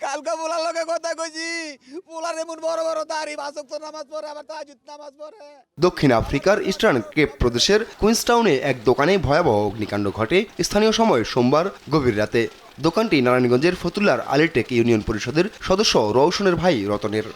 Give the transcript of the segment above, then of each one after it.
কালকা পোলার লগে কথা কইছি, পোলার এমন বড় বড় দাড়ি, বাসক তো নামাজ পড়ে, আবার তাহাজ্জুদ নামাজ পড়ে। দক্ষিণ আফ্রিকার ইস্টার্ন কেপ প্রদেশের কুইন্সটাউনে এক দোকানে ভয়াবহ অগ্নিকাণ্ড ঘটে স্থানীয় সময় সোমবার গভীর রাতে। দোকানটি নারায়ণগঞ্জের ফতুল্লার আলিটেক ইউনিয়ন পরিষদের সদস্য রওশনের ভাই রতনের।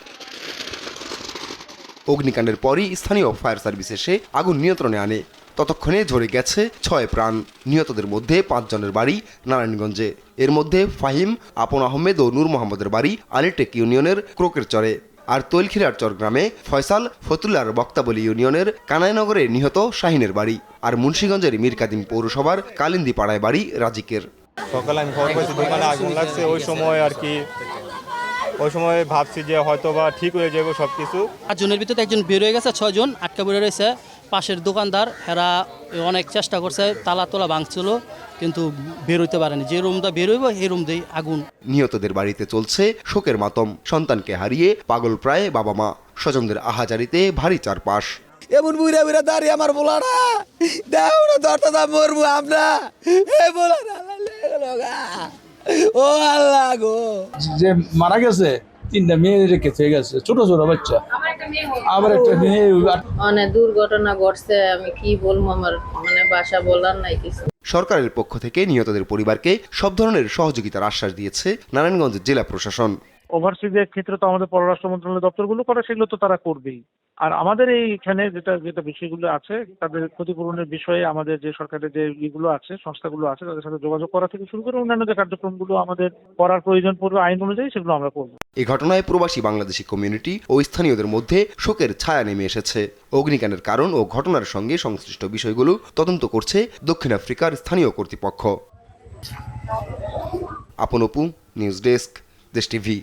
অগ্নিকাণ্ডের পরই স্থানীয় ফায়ার সার্ভিস এসে আগুন নিয়ন্ত্রণে আনে। ততক্ষণে ঝরে গেছে 6 প্রাণ। নিহতদের মধ্যে 5 জনের বাড়ি নারায়ণগঞ্জে। এর মধ্যে ফাহিম, আপন আহমেদ ও নূর মোহাম্মদের বাড়ি আলিটেক ইউনিয়নের ক্রোকের চরে। আর তৈলখিরার চর গ্রামে ফয়সাল, ফতুল্লার বক্তাবলী ইউনিয়নের কানাইনগরে নিহত শাহিনের বাড়ি। আর মুন্সিগঞ্জের মীরকাদিম পৌরসভার কালিন্দি পাড়ায় বাড়ি রাজিকের। সকালে আমি খবর পাইছি দোকানে আগুন লাগছে, ওই সময় আর কি ওই সময় ভাবছি যে হয়তো বা ঠিক হয়ে যাবে সব কিছু। 8 জনের ভিতরে একজন বের হয়ে গেছে, 6 জন আটকা পড়ে রয়েছে। পাশের দোকানদার এরা অনেক চেষ্টা করছে, তালা তোলা ভাঙছিল, কিন্তু বের হইতে পারেনি। যে রুমটা বের হইব এই রুম দিয়ে আগুন। নিহতদের বাড়িতে চলছে শোকের মাতম। সন্তানকে হারিয়ে পাগল প্রায় বাবা মা। স্বজনদের আহাজারিতে ভারী চারপাশ। এমন বুড়া বুড়া দাড়ি আমার পোলারা, দাও না ধরতে দাম মরবো আমরা। এ পোলারা আল্লাহ লেগে লগা। ও আল্লাহ গো, যে মারা গেছে 3টা মেয়ে রেখে থেকে গেছে, ছোট ছোট বাচ্চা, আবার একটা মেয়ে। অনেক দুর্ঘটনা ঘটছে, আমি কি বলবো, আমার ভাষা বলার নাই কিছু। সরকারের পক্ষ থেকে নিহতদের পরিবারকে সব ধরনের সহযোগিতার আশ্বাস দিয়েছে নারায়ণগঞ্জ জেলা প্রশাসন। ওভারসিজের ক্ষেত্রে তো আমাদের পররাষ্ট্র মন্ত্রণালয় দপ্তরগুলো করে, সেগুলো তো তারা করবেই। আর আমাদের এইখানে যেটা বিষয়গুলো আছে, তাদের ক্ষতিপূরণের বিষয়ে আমাদের যে সরকারের যে ইগুলো আছে, সংস্থাগুলো আছে, তাদের সাথে যোগাযোগ করা থেকে শুরু করে অন্যান্য যে কার্যক্রমগুলো আমাদের করার প্রয়োজন পড়বে আইন অনুযায়ী, সেগুলো আমরা করবো। এই ঘটনায় প্রবাসী বাংলাদেশি কমিউনিটি ও স্থানীয়দের মধ্যে শোকের ছায়া নেমে এসেছে। অগ্নিকাণ্ডের কারণ ও ঘটনার সঙ্গে সংশ্লিষ্ট বিষয়গুলো তদন্ত করছে দক্ষিণ আফ্রিকার স্থানীয় কর্তৃপক্ষ। আপন অপু, নিউজ ডেস্ক, দেশ টিভি।